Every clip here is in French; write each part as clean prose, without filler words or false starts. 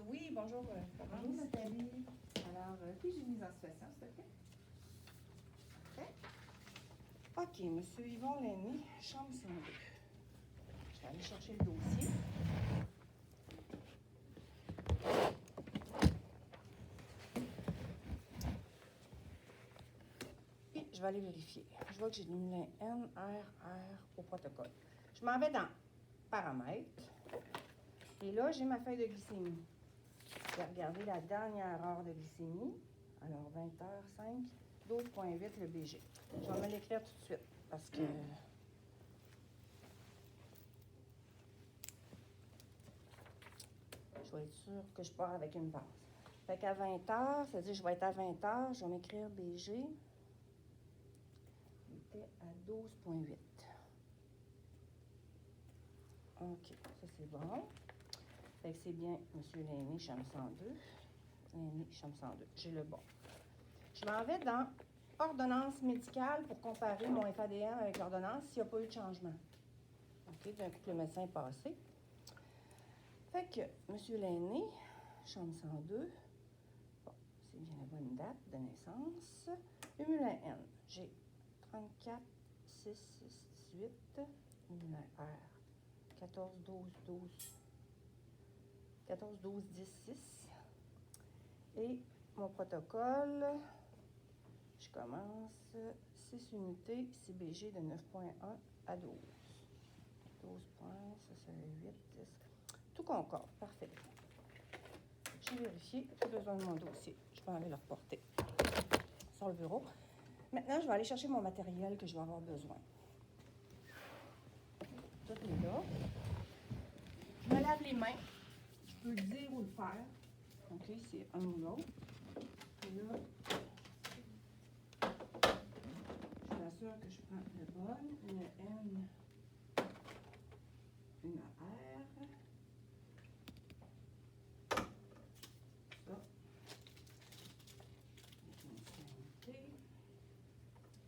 Oui, bonjour. Bonjour Nathalie. Alors, puis j'ai mise en situation, s'il te plaît. OK, Monsieur Yvon Lainé, chambre 102. Je vais aller chercher le dossier. Et je vais aller vérifier. Je vois que j'ai mis le NRR au protocole. Je m'en vais dans paramètres. Et là, j'ai ma feuille de glycémie. Je vais regarder la dernière heure de glycémie. Alors, 20h05, 12,8 le BG. Je vais me l'écrire tout de suite parce que... Je vais être sûre que je pars avec une base. Fait qu'à 20h, c'est-à-dire que je vais être à 20h, je vais m'écrire BG. Il était à 12,8. OK, ça c'est bon. Fait que c'est bien M. Lainé, chambre 102. Lainé, chambre 102. J'ai le bon. Je m'en vais dans ordonnance médicale pour comparer mon FADM avec l'ordonnance s'il n'y a pas eu de changement. OK, d'un coup que le médecin est passé. Fait que M. Lainé, chambre 102. Bon, c'est bien la bonne date de naissance. Humulin N. J'ai 34, 6, 6, 18. Humulin R. 14, 12, 12. 14, 12, 10, 6. Et mon protocole, je commence 6 unités, CBG de 9,1 à 12. 12 points, ça c'est 8, 10. Tout concorde, parfait. J'ai vérifié, j'ai besoin de mon dossier. Je vais aller le reporter sur le bureau. Maintenant, je vais aller chercher mon matériel que je vais avoir besoin. Tout est là. Je me lave les mains. Je peux le dire ou le faire. OK, c'est un ou l'autre. Et là, je m'assure que je prends le bon, une N, une R. Ça.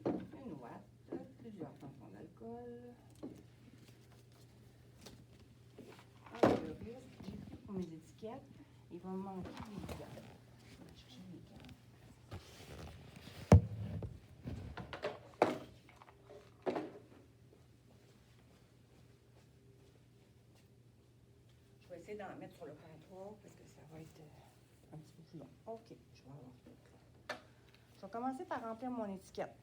Une ouate, plusieurs tampons d'alcool. Le risque, j'ai pris pour mes étiquettes. Il va me manquer les gants. Je vais chercher les gants. Je vais essayer d'en mettre sur le comptoir parce que ça va être un petit peu plus long. OK, je vais avoir tout. Je vais commencer par remplir mon étiquette.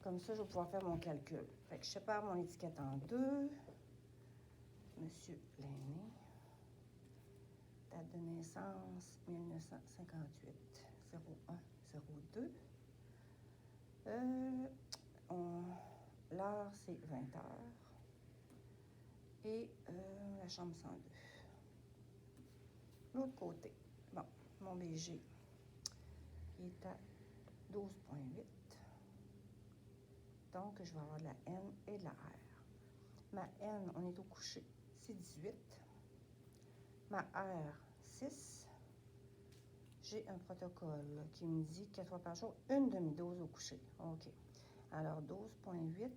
Comme ça, je vais pouvoir faire mon calcul. Fait que je sépare mon étiquette en deux. Monsieur Lainé. Date de naissance, 1958. 01-02. L'heure, c'est 20h. Et la chambre 102. L'autre côté, bon, mon BG, il est à 12,8. Donc, je vais avoir de la N et de la R. Ma N, on est au coucher, c'est 18. Ma R, 6. J'ai un protocole qui me dit 4 fois par jour, une demi-dose au coucher. OK. Alors, 12,8,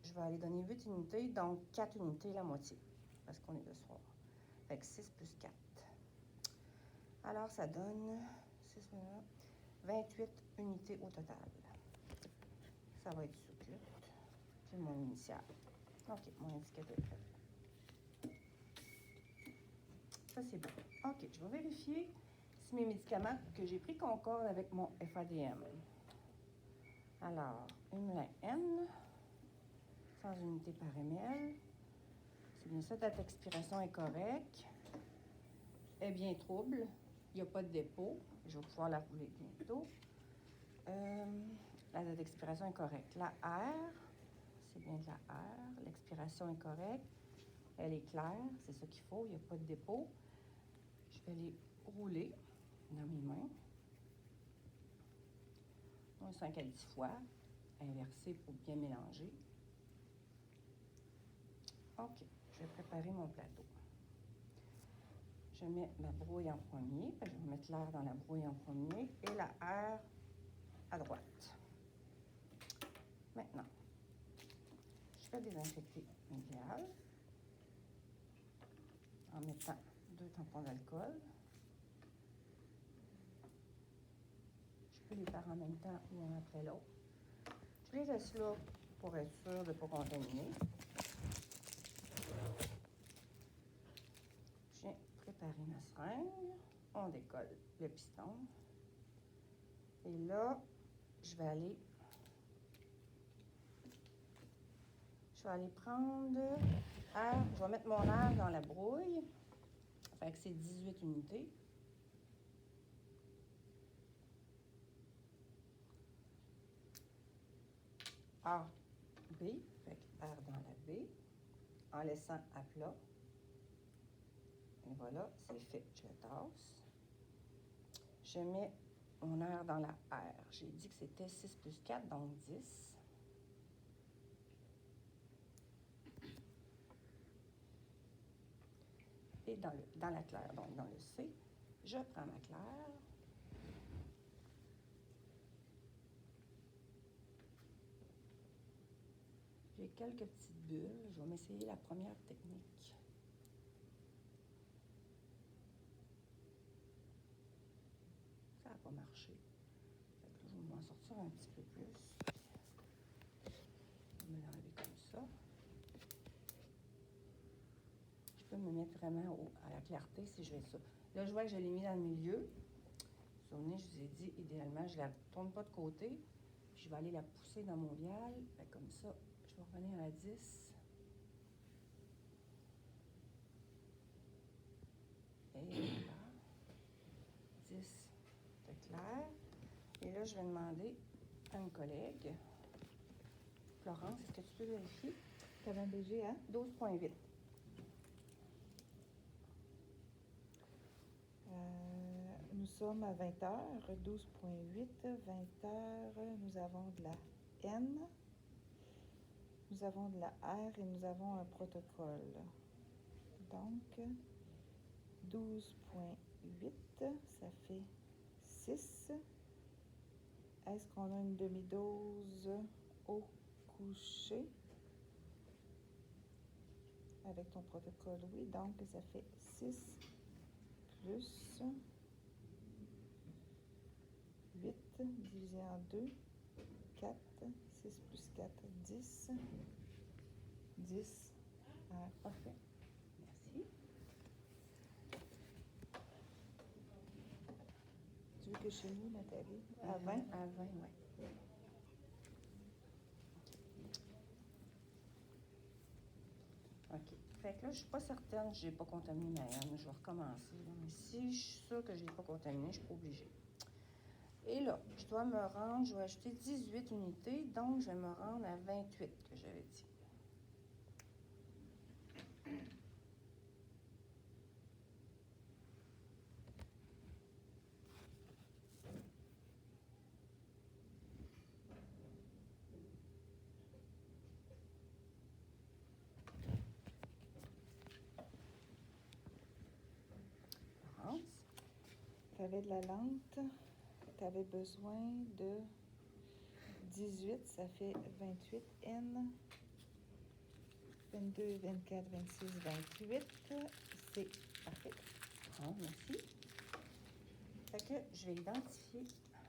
je vais aller donner 8 unités, donc 4 unités, la moitié, parce qu'on est le soir. Fait que 6 plus 4. Alors, ça donne 6, 28 unités au total. Ça va être succulent. C'est mon initial. OK, mon étiquette est prête. Ça, c'est bon. OK, je vais vérifier si mes médicaments que j'ai pris concordent avec mon FADM. Alors, Humulin N, 100 unités par ml. C'est bien ça, date d'expiration est correcte. Est bien trouble. Il n'y a pas de dépôt. Je vais pouvoir la rouler bientôt. La date d'expiration est correcte. La R, c'est bien de la R. L'expiration est correcte. Elle est claire. C'est ça qu'il faut. Il n'y a pas de dépôt. Je vais les rouler dans mes mains. 5 à 10 fois. Inverser pour bien mélanger. OK. Je vais préparer mon plateau. Je mets ma brouille en premier. Je vais mettre l'air dans la brouille en premier et la R à droite. Maintenant, je vais désinfecter mes gales en mettant 2 tampons d'alcool. Je peux les faire en même temps ou un après l'autre. Je les laisse là pour être sûr de ne pas contaminer. J'ai préparé ma seringue. On décolle le piston. Et là, je vais aller prendre air. Je vais mettre mon air dans la brouille. Fait que c'est 18 unités. A, B, fait que air dans la B, en laissant à plat. Et voilà, c'est fait. Je le tasse. Je mets mon air dans la R. J'ai dit que c'était 6 plus 4, donc 10. Et dans la claire, donc dans le C, je prends ma claire. J'ai quelques petites bulles. Je vais m'essayer la première technique. Ça n'a pas marché. Fait que là, je vais m'en sortir un petit peu plus. Je vais me l'enlever comme ça. Je peux me mettre vraiment à la clarté si je fais ça. Là, je vois que je l'ai mis dans le milieu. Vous vous souvenez, je vous ai dit, idéalement, je ne la tourne pas de côté. Puis je vais aller la pousser dans mon vial. Fait comme ça, je vais revenir à 10. Et voilà. 10, c'est clair. Et là, je vais demander à une collègue. Florence, est-ce que tu peux vérifier? Tu avais un BG à 12,8. Nous sommes à 20 heures, 12,8. 20 heures, nous avons de la N, nous avons de la R et nous avons un protocole. Donc, 12,8, ça fait 6. Est-ce qu'on a une demi-dose au coucher? Avec ton protocole, oui. Donc, ça fait 6 plus 8 divisé en 2, 4, 6 plus 4, 10. 10. Ah, Parfait. Merci. Tu veux que chez nous, Nathalie, à 20? À 20, oui. OK. Fait que là, je ne suis pas certaine que je n'ai pas contaminé ma haine. Je vais recommencer. Mais si je suis sûre que je ne l'ai pas contaminé, je ne suis pas obligée. Et là, je dois me rendre, je vais ajouter 18 unités, donc je vais me rendre à 28 que j'avais dit. Florence? Tu avais de la lente, tu avais besoin de 18, ça fait 28 N, 22, 24, 26, 28, c'est parfait. Bon, merci. Fait que je vais identifier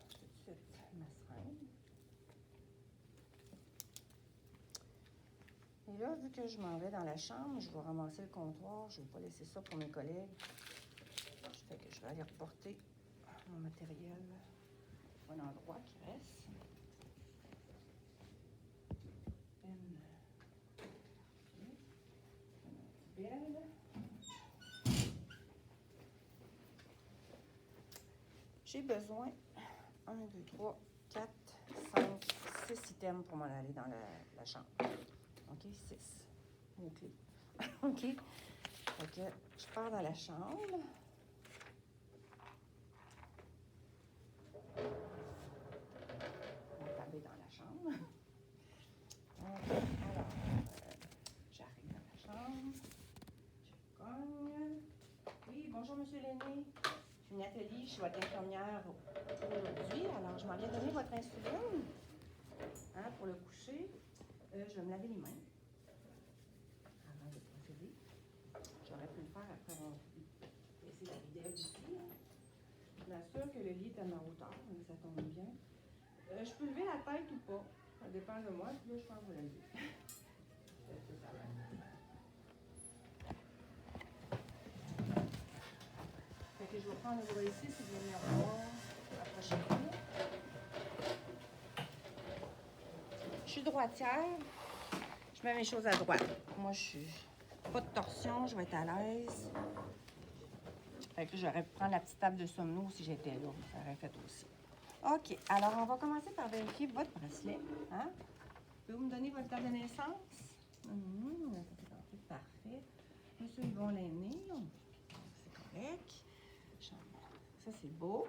tout de suite ma seringue. Et là, vu que je m'en vais dans la chambre, je vais ramasser le comptoir. Je ne vais pas laisser ça pour mes collègues. Fait que je vais aller reporter mon matériel à un endroit qui reste. Belle. J'ai besoin 1, 2, 3, 4, 5, 6 items pour m'en aller dans la chambre. OK, 6. Mots-clés. OK. Fait que je pars dans la chambre. On va taper dans la chambre. OK, alors, j'arrive dans la chambre. Je cogne. Oui, bonjour, monsieur Lenné. Je suis Nathalie, je suis votre infirmière aujourd'hui. Alors, je m'en viens donner votre insuline pour le coucher. Je vais me laver les mains avant de procéder. J'aurais pu le faire après avoir bidet aussi. Hein. Je m'assure que le lit est à ma hauteur, donc ça tombe bien. Je peux lever la tête ou pas. Ça dépend de moi. Puis là, je pense que je vais la lever. Est-ce que ça va? Fait que je vais prendre le bras ici si vous venez voir. Approchez-vous. Je suis droitière. Je mets mes choses à droite. Moi, je suis pas de torsion. Je vais être à l'aise. Fait que j'aurais pu prendre la petite table de somno si j'étais là. Ça aurait fait aussi. OK. Alors, on va commencer par vérifier votre bracelet. Hein? Pouvez-vous me donner votre date de naissance? Ça c'est parfait. Monsieur Yvon Lainé. C'est correct. Ça, c'est beau.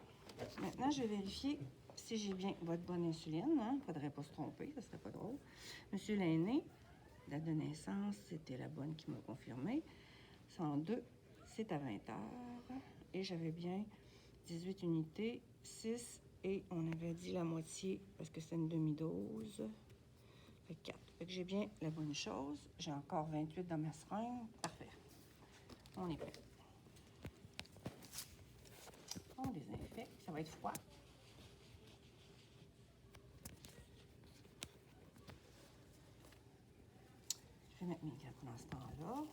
Maintenant, je vais vérifier si j'ai bien votre bonne insuline. Il ne faudrait pas se tromper. Ça serait pas drôle. Monsieur Lainé, date de naissance, c'était la bonne qui m'a confirmé. 102. C'est à 20 heures. Et j'avais bien 18 unités, 6, et on avait dit la moitié parce que c'est une demi-dose. Fait 4. Fait que j'ai bien la bonne chose. J'ai encore 28 dans ma seringue. Parfait. On est prêt. On désinfecte. Ça va être froid. Je vais mettre mes gants dans ce temps-là.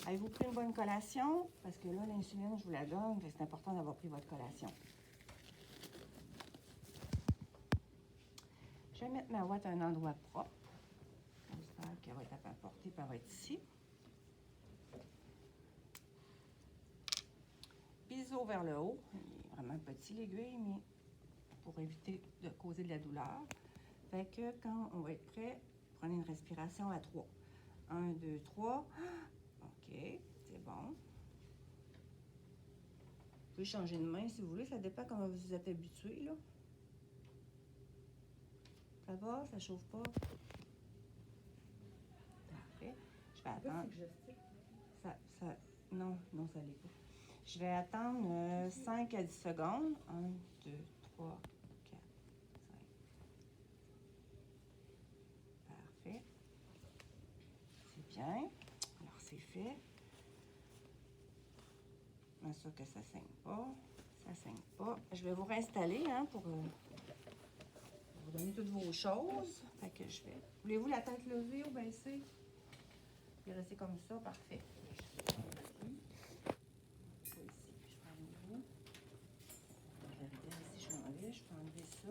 Avez-vous pris une bonne collation? Parce que là, l'insuline, je vous la donne. C'est important d'avoir pris votre collation. Je vais mettre ma ouate à un endroit propre. J'espère qu'elle va être à portée, puis elle va être ici. Biseau vers le haut. Il est vraiment petit, l'aiguille, mais pour éviter de causer de la douleur. Fait que quand on va être prêt, prenez une respiration à 3. 1, 2, 3. OK, c'est bon. Vous pouvez changer de main si vous voulez. Ça dépend comment vous êtes habitué, là. Ça va? Ça chauffe pas? Parfait. Je vais attendre. Non, ça l'est pas. Je vais attendre 5 à 10 secondes. 1, 2, 3, 4, 5. Parfait. C'est bien. Alors, c'est fait. Bien sûr que ça ne saigne pas. Ça ne saigne pas. Je vais vous réinstaller pour vous donner toutes vos choses. Fait que je vais. Voulez-vous la tête levée ou baissée? Puis rester comme ça. Parfait. Je peux enlever ça.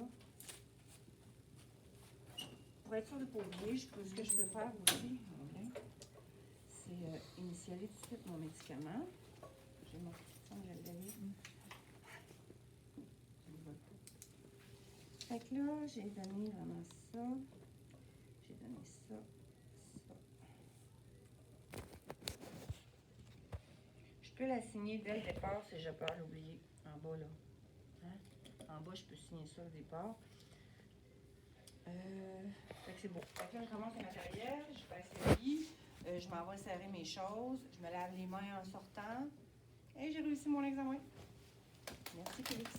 Pour être sûr de ne pas oublier, ce que je peux faire aussi, c'est initialer tout de suite mon médicament. J'ai mon petit son, je l'ai. Fait que là, j'ai donné vraiment ça. J'ai donné ça, ça. Je peux la signer dès le départ si j'ai peur l'oublier. En bas, là. Hein? En bas, je peux signer ça au départ. Fait que c'est beau. Fait que là, je commence le matériel, je baisse le lit, je m'en vais serrer mes choses, je me lave les mains en sortant et j'ai réussi mon examen. Merci, Félix.